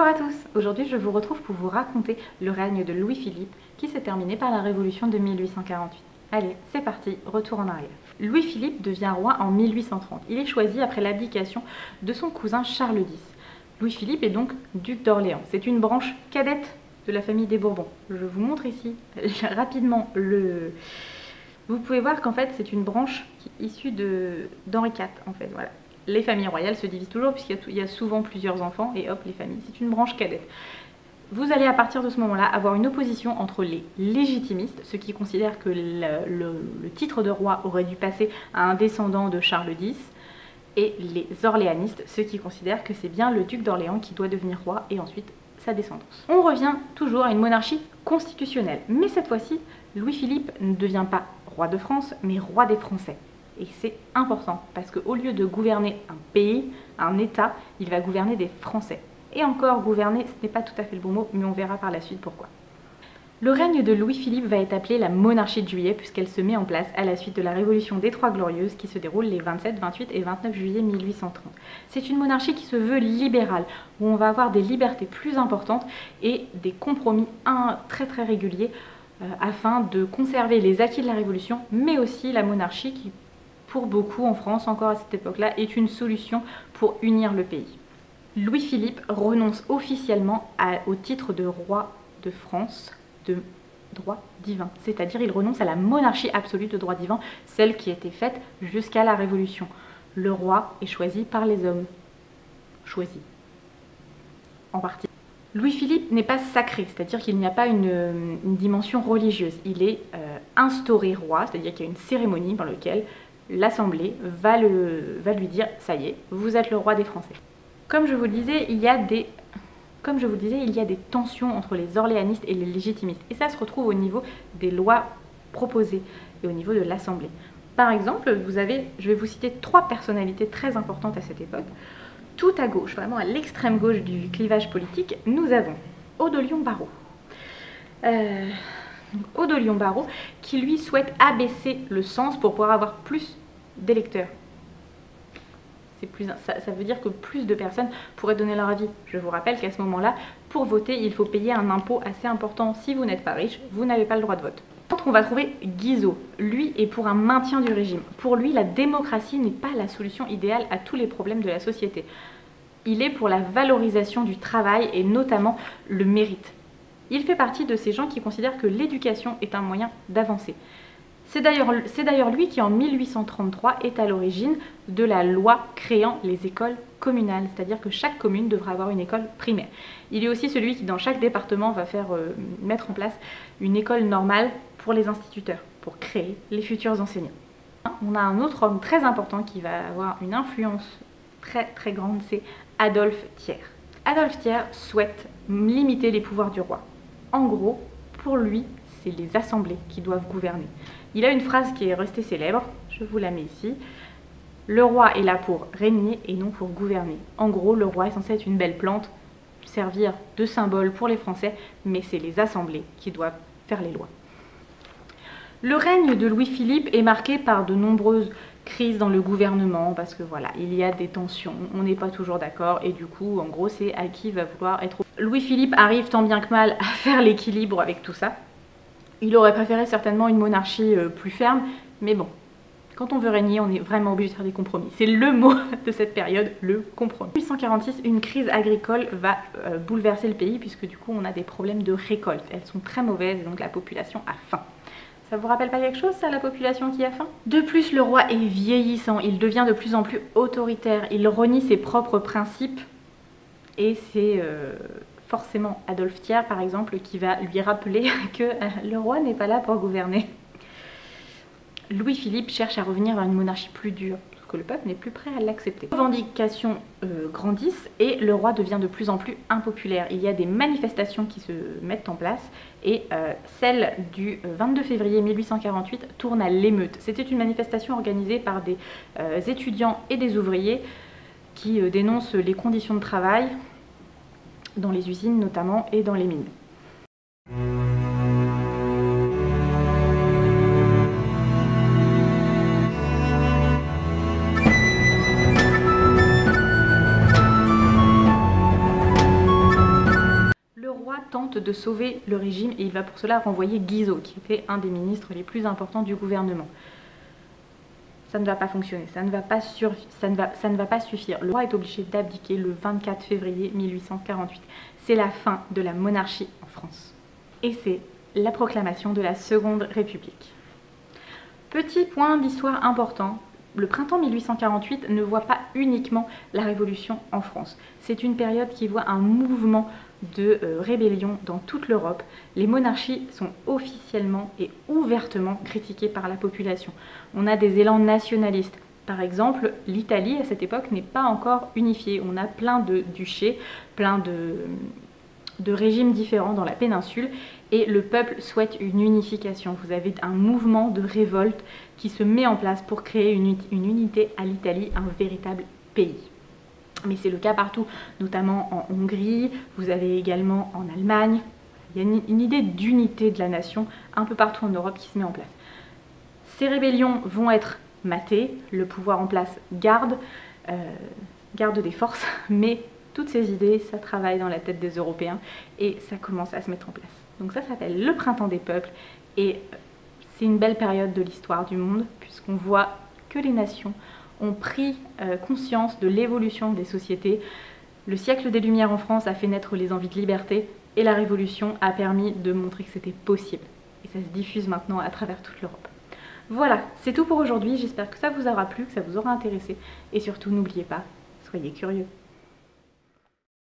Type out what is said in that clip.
à tous, aujourd'hui je vous retrouve pour vous raconter le règne de Louis-Philippe qui s'est terminé par la Révolution de 1848. Allez, c'est parti, retour en arrière. Louis-Philippe devient roi en 1830. Il est choisi après l'abdication de son cousin Charles X. Louis-Philippe est donc duc d'Orléans. C'est une branche cadette de la famille des Bourbons. Je vous montre ici rapidement le... Vous pouvez voir qu'en fait c'est une branche qui est issue d'Henri IV en fait, voilà. Les familles royales se divisent toujours puisqu'il y a souvent plusieurs enfants et hop les familles, c'est une branche cadette. Vous allez à partir de ce moment-là avoir une opposition entre les légitimistes, ceux qui considèrent que le titre de roi aurait dû passer à un descendant de Charles X, et les orléanistes, ceux qui considèrent que c'est bien le duc d'Orléans qui doit devenir roi et ensuite sa descendance. On revient toujours à une monarchie constitutionnelle, mais cette fois-ci, Louis-Philippe ne devient pas roi de France, mais roi des Français. Et c'est important, parce qu'au lieu de gouverner un pays, un État, il va gouverner des Français. Et encore, gouverner, ce n'est pas tout à fait le bon mot, mais on verra par la suite pourquoi. Le règne de Louis-Philippe va être appelé la monarchie de juillet, puisqu'elle se met en place à la suite de la Révolution des Trois Glorieuses, qui se déroule les 27, 28 et 29 juillet 1830. C'est une monarchie qui se veut libérale, où on va avoir des libertés plus importantes et des compromis très très réguliers, afin de conserver les acquis de la Révolution, mais aussi la monarchie qui, pour beaucoup en France, encore à cette époque-là, est une solution pour unir le pays. Louis-Philippe renonce officiellement au titre de roi de France de droit divin, c'est-à-dire il renonce à la monarchie absolue de droit divin, celle qui était faite jusqu'à la Révolution. Le roi est choisi par les hommes, choisi en partie. Louis-Philippe n'est pas sacré, c'est-à-dire qu'il n'y a pas une dimension religieuse. Il est instauré roi, c'est-à-dire qu'il y a une cérémonie dans laquelle l'Assemblée va lui dire « ça y est, vous êtes le roi des Français ». Comme je vous le disais, il y a des tensions entre les orléanistes et les légitimistes. Et ça se retrouve au niveau des lois proposées et au niveau de l'Assemblée. Par exemple, je vais vous citer 3 personnalités très importantes à cette époque. Tout à gauche, vraiment à l'extrême gauche du clivage politique, nous avons Odilon Barrot. Odilon Barrot qui lui souhaite abaisser le cens pour pouvoir avoir plus d'électeurs. Ça veut dire que plus de personnes pourraient donner leur avis. Je vous rappelle qu'à ce moment-là, pour voter, il faut payer un impôt assez important. Si vous n'êtes pas riche, vous n'avez pas le droit de vote. On va trouver Guizot. Lui est pour un maintien du régime. Pour lui, la démocratie n'est pas la solution idéale à tous les problèmes de la société. Il est pour la valorisation du travail et notamment le mérite. Il fait partie de ces gens qui considèrent que l'éducation est un moyen d'avancer. C'est d'ailleurs lui qui, en 1833, est à l'origine de la loi créant les écoles communales, c'est-à-dire que chaque commune devra avoir une école primaire. Il est aussi celui qui, dans chaque département, va mettre en place une école normale pour les instituteurs, pour créer les futurs enseignants. On a un autre homme très important qui va avoir une influence très très grande, c'est Adolphe Thiers. Adolphe Thiers souhaite limiter les pouvoirs du roi. En gros, pour lui, c'est les assemblées qui doivent gouverner. Il a une phrase qui est restée célèbre, je vous la mets ici. Le roi est là pour régner et non pour gouverner. En gros, le roi est censé être une belle plante, servir de symbole pour les Français, mais c'est les assemblées qui doivent faire les lois. Le règne de Louis-Philippe est marqué par de nombreuses crises dans le gouvernement, parce que voilà, il y a des tensions, on n'est pas toujours d'accord, et du coup, en gros, c'est à qui va vouloir être... Louis-Philippe arrive tant bien que mal à faire l'équilibre avec tout ça. Il aurait préféré certainement une monarchie plus ferme, mais bon, quand on veut régner, on est vraiment obligé de faire des compromis. C'est le mot de cette période, le compromis. En 1846, une crise agricole va bouleverser le pays, puisque du coup, on a des problèmes de récolte. Elles sont très mauvaises, et donc la population a faim. Ça vous rappelle pas quelque chose, ça, la population qui a faim? De plus, le roi est vieillissant, il devient de plus en plus autoritaire, il renie ses propres principes, et c'est... forcément Adolphe Thiers, par exemple, qui va lui rappeler que le roi n'est pas là pour gouverner. Louis-Philippe cherche à revenir vers une monarchie plus dure, parce que le peuple n'est plus prêt à l'accepter. Les revendications grandissent et le roi devient de plus en plus impopulaire. Il y a des manifestations qui se mettent en place et celle du 22 février 1848 tourne à l'émeute. C'était une manifestation organisée par des étudiants et des ouvriers qui dénoncent les conditions de travail, dans les usines notamment et dans les mines. tente de sauver le régime et il va pour cela renvoyer Guizot, qui était un des ministres les plus importants du gouvernement. Ça ne va pas fonctionner, ça ne va pas suffire. Le roi est obligé d'abdiquer le 24 février 1848. C'est la fin de la monarchie en France. Et c'est la proclamation de la Seconde République. Petit point d'histoire important, le printemps 1848 ne voit pas uniquement la Révolution en France. C'est une période qui voit un mouvement de rébellion dans toute l'Europe. Les monarchies sont officiellement et ouvertement critiquées par la population. On a des élans nationalistes. Par exemple, l'Italie à cette époque n'est pas encore unifiée. On a plein de duchés, plein de régimes différents dans la péninsule et le peuple souhaite une unification. Vous avez un mouvement de révolte qui se met en place pour créer une unité à l'Italie, un véritable pays. Mais c'est le cas partout, notamment en Hongrie, vous avez également en Allemagne. Il y a une idée d'unité de la nation un peu partout en Europe qui se met en place. Ces rébellions vont être matées, le pouvoir en place garde des forces, mais toutes ces idées, ça travaille dans la tête des Européens et ça commence à se mettre en place. Donc ça s'appelle le printemps des peuples et c'est une belle période de l'histoire du monde puisqu'on voit que les nations ont pris conscience de l'évolution des sociétés. Le siècle des Lumières en France a fait naître les envies de liberté et la Révolution a permis de montrer que c'était possible. Et ça se diffuse maintenant à travers toute l'Europe. Voilà, c'est tout pour aujourd'hui. J'espère que ça vous aura plu, que ça vous aura intéressé. Et surtout, n'oubliez pas, soyez curieux.